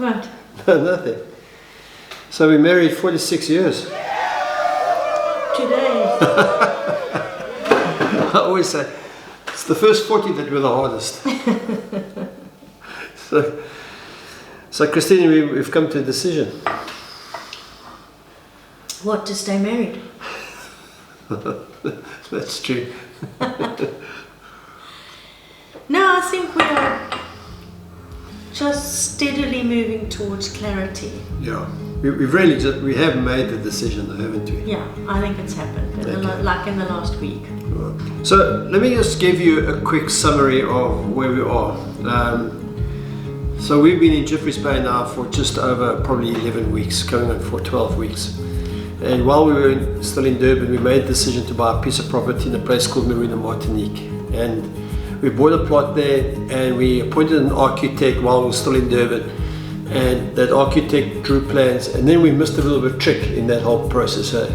Right. No, nothing. So we married 46 years. Today. I always say, it's the first 40 that were the hardest. So Christine, we've come to a decision. What, to stay married? That's true. No, I think we are just steadily moving towards clarity. Yeah. We have made the decision, though, haven't we? Yeah, I think it's happened, like in the last week. Right. So let me just give you a quick summary of where we are. So we've been in Jeffreys Bay now for just over probably 11 weeks, going on for 12 weeks. And while we were still in Durban, we made the decision to buy a piece of property in a place called Marina Martinique. And we bought a plot there, and we appointed an architect while we were still in Durban. And that architect drew plans, and then we missed a little bit of trick in that whole process. Eh?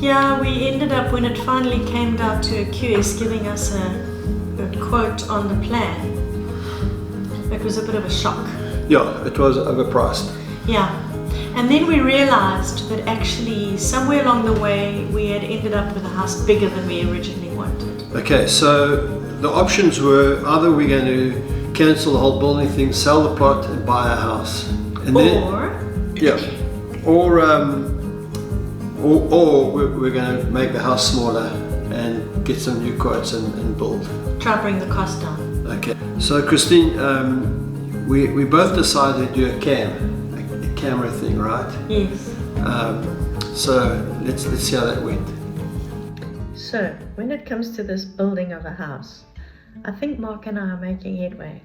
Yeah, we ended up, when it finally came down to a QS giving us a quote on the plan, it was a bit of a shock. Yeah, it was overpriced. Yeah, and then we realized that actually somewhere along the way we had ended up with a house bigger than we originally wanted. Okay, so the options were either we're going to cancel the whole building thing, sell the plot and buy a house. And or we're going to make the house smaller and get some new quotes and build. Try to bring the cost down. Okay, so Christine, we both decided to do a camera thing, right? Yes. So let's see how that went. So when it comes to this building of a house, I think Mark and I are making headway.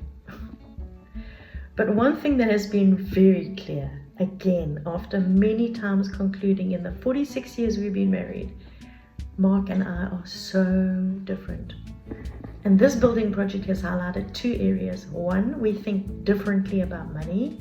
But one thing that has been very clear, again, after many times concluding in the 46 years we've been married, Mark and I are so different. And this building project has highlighted two areas. One, we think differently about money.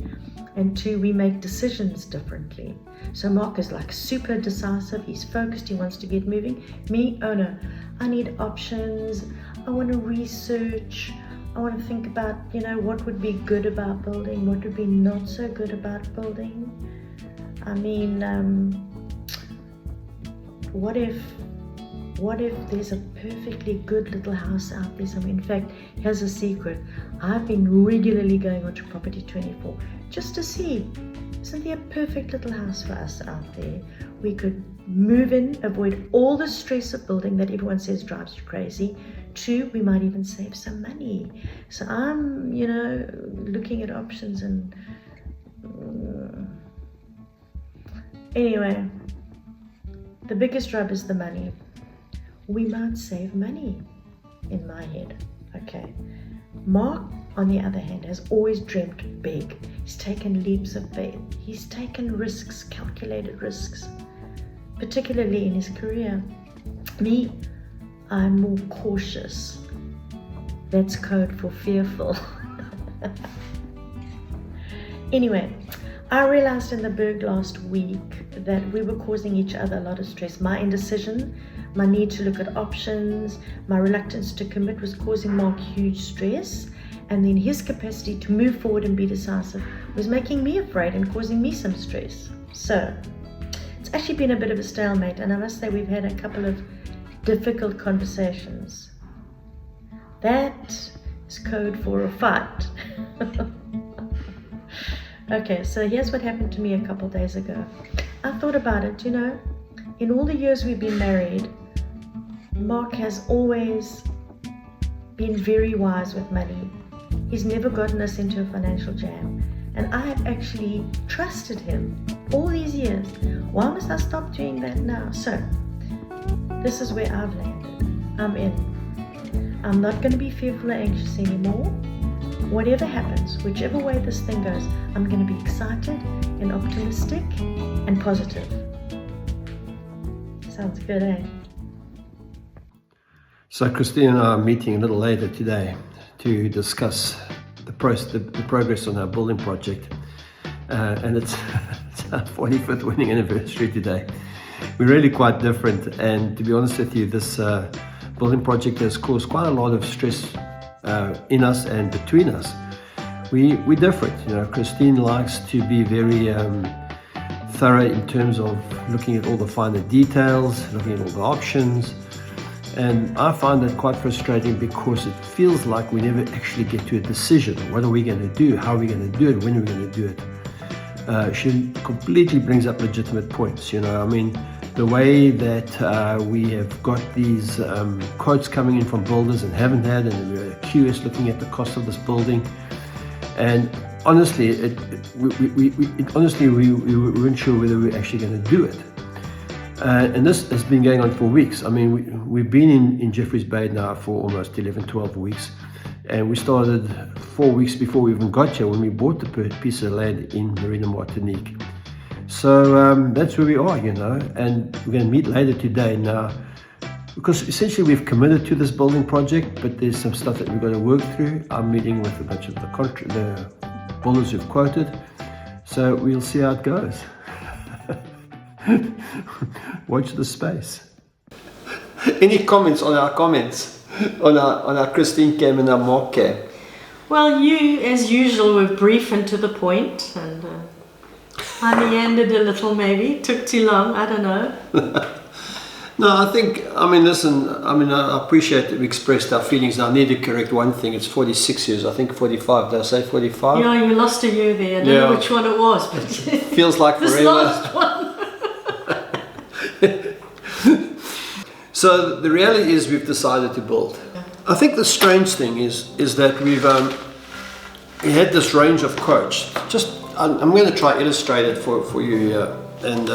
And two, we make decisions differently. So Mark is like super decisive, he's focused, he wants to get moving. Me, oh no, I need options, I want to research, I want to think about, what would be good about building, what would be not so good about building. I mean, what if there's a perfectly good little house out there somewhere? In fact, here's a secret. I've been regularly going onto Property 24 just to see, isn't there a perfect little house for us out there? We could move in, avoid all the stress of building that everyone says drives you crazy. Two, we might even save some money. So I'm, looking at options and anyway, the biggest rub is the money. We might save money in my head. Okay. Mark, on the other hand, has always dreamt big. He's taken leaps of faith. He's taken risks, calculated risks, particularly in his career. Me, I'm more cautious. That's code for fearful. Anyway, I realized in the Berg last week that we were causing each other a lot of stress. My indecision, my need to look at options, my reluctance to commit was causing Mark huge stress. And then his capacity to move forward and be decisive was making me afraid and causing me some stress. So it's actually been a bit of a stalemate, and I must say we've had a couple of difficult conversations. That is code for a fight. Okay, so here's what happened to me a couple days ago. I thought about it, in all the years we've been married, Mark has always been very wise with money. He's never gotten us into a financial jam. And I have actually trusted him all these years. Why must I stop doing that now? So, this is where I've landed. I'm in. I'm not going to be fearful or anxious anymore. Whatever happens, whichever way this thing goes, I'm going to be excited and optimistic and positive. Sounds good, eh? So Christine and I are meeting a little later today to discuss the progress on our building project. And it's our 45th wedding anniversary today. We're really quite different, and to be honest with you, this building project has caused quite a lot of stress in us and between us. we're different. You know, Christine likes to be very thorough in terms of looking at all the finer details, looking at all the options. And I find that quite frustrating because it feels like we never actually get to a decision. What are we going to do? How are we going to do it? When are we going to do it? She completely brings up legitimate points. You know, I mean, the way that we have got these quotes coming in from builders and haven't had, and we're curious looking at the cost of this building. And honestly, we weren't sure whether we were actually going to do it. And this has been going on for weeks. I mean, we've been in Jeffreys Bay now for almost 11, 12 weeks. And we started 4 weeks before we even got here when we bought the piece of land in Marina Martinique. So that's where we are, you know. And we're going to meet later today now, because essentially we've committed to this building project, but there's some stuff that we've got to work through. I'm meeting with a bunch of the builders who've quoted. So we'll see how it goes. Watch the space. Any comments on our comments? On our Christine cam and our Mark cam? Well, you, as usual, were brief and to the point, and I meandered a little maybe, took too long, I don't know. No, I appreciate that we expressed our feelings. I need to correct one thing. It's 46 years, I think 45. Did I say 45? Yeah, you lost a year there. I don't know which one it was, but feels like this forever. last one. So the reality is we've decided to build. I think the strange thing is that we had this range of quotes. I'm going to try to illustrate it for you here and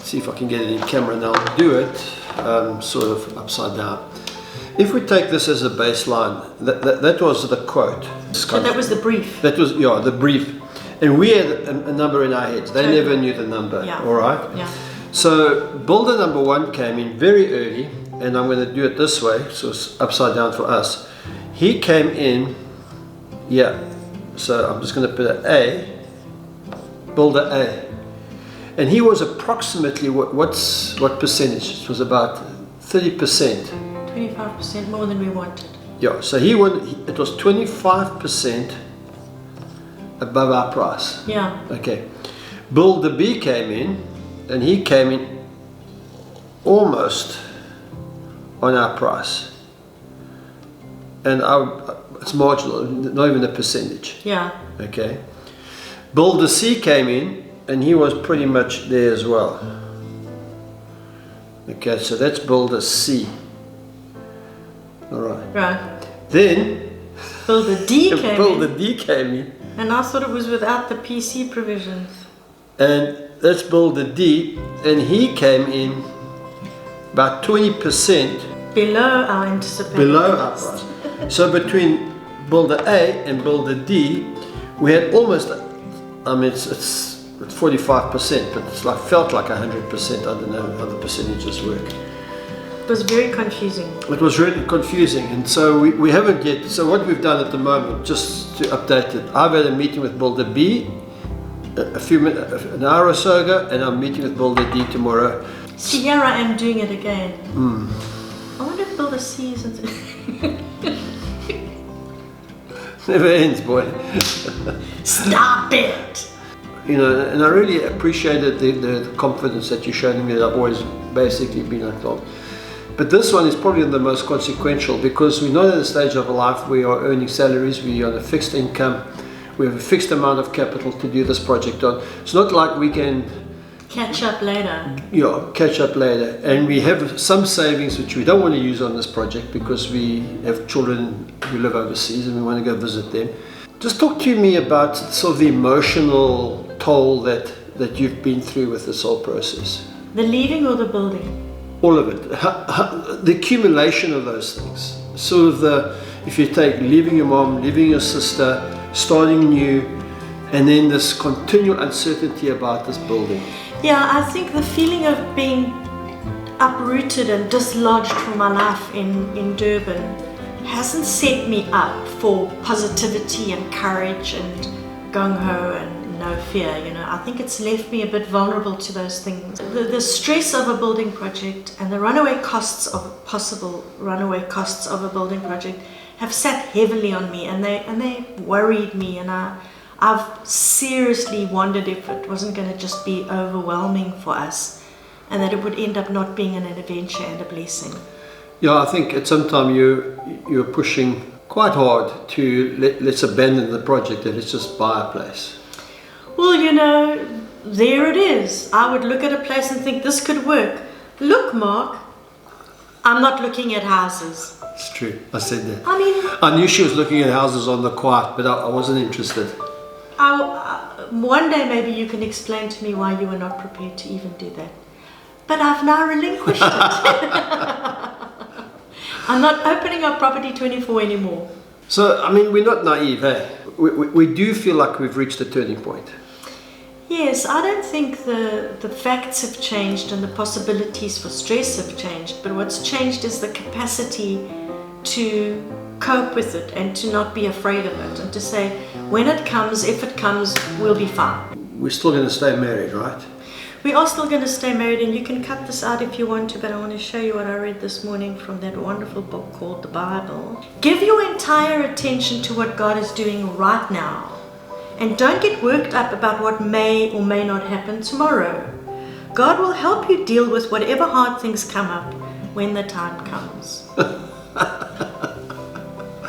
see if I can get it in camera, and I'll do it sort of upside down. If we take this as a baseline, that was the quote. So that was the brief. That was the brief, and we had a number in our heads. They never knew the number. Yeah. All right. Yeah. So builder number one came in very early, and I'm going to do it this way, so it's upside down for us. He came in, so I'm just going to put an A, builder A, and he was approximately what percentage? It was about 30%. 25% more than we wanted. Yeah, so it was 25% above our price. Yeah. Okay. Builder B came in, and he came in almost on our price, and it's marginal, not even a percentage. Yeah. Okay. Builder C came in, and he was pretty much there as well. Okay, so that's builder C. All right. Right. Then Builder D came builder in. D came in, And I thought it was without the PC provisions. and that's builder D, and he came in about 20% Below our anticipated below our cost. price. So between builder A and builder D, we had almost, it's 45%, but it's felt like 100%. I don't know how the percentages work. It was very confusing. It was really confusing, and so we haven't yet. So what we've done at the moment, just to update it, I've had a meeting with builder B an hour or so ago, and I'm meeting with builder D tomorrow. See, here I am doing it again. I wonder if Builder C isn't. Never ends, boy. Stop it! You know, and I really appreciated the confidence that you showed me, that I've always basically been like that. But this one is probably the most consequential, because we're not at a stage of life where we are earning salaries, we are on a fixed income, we have a fixed amount of capital to do this project on. It's not like we can catch up later. Catch up later. And we have some savings which we don't want to use on this project because we have children who live overseas and we want to go visit them. Just talk to me about sort of the emotional toll that you've been through with this whole process. The leaving or the building? All of it. The accumulation of those things. Sort of if you take leaving your mom, leaving your sister, starting new, and then this continual uncertainty about this building. Yeah, I think the feeling of being uprooted and dislodged from my life in Durban hasn't set me up for positivity and courage and gung-ho and no fear, I think it's left me a bit vulnerable to those things. The stress of a building project and the possible runaway costs of a building project have sat heavily on me, and they worried me, and I've seriously wondered if it wasn't going to just be overwhelming for us, and that it would end up not being an adventure and a blessing. Yeah, I think at some time you're pushing quite hard to let's abandon the project and let's just buy a place. Well, there it is. I would look at a place and think this could work. Look, Mark, I'm not looking at houses. It's true. I said that. I mean, I knew she was looking at houses on the quiet, but I wasn't interested. one day maybe you can explain to me why you were not prepared to even do that. But I've now relinquished it. I'm not opening up Property 24 anymore. So, I mean, we're not naive, eh? We do feel like we've reached a turning point. Yes, I don't think the facts have changed and the possibilities for stress have changed, but what's changed is the capacity to cope with it and to not be afraid of it, and to say, when it comes, if it comes, we'll be fine. We're still going to stay married, right? We are still going to stay married, and you can cut this out if you want to, but I want to show you what I read this morning from that wonderful book called the Bible. Give your entire attention to what God is doing right now, and don't get worked up about what may or may not happen tomorrow. God will help you deal with whatever hard things come up when the time comes.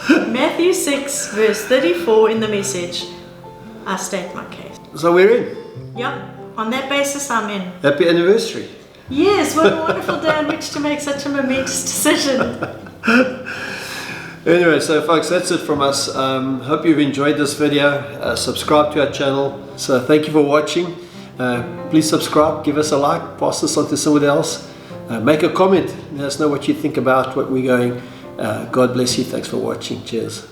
Matthew 6 verse 34 in the Message. I state my case. So we're in. Yep. On that basis, I'm in. Happy anniversary. Yes, what a wonderful day on which to make such a momentous decision. Anyway, so folks, that's it from us. Hope you've enjoyed this video. Subscribe to our channel. So thank you for watching. Please subscribe, give us a like, pass this on to someone else. Make a comment, let us know what you think about what we're going. God bless you. Thanks for watching. Cheers.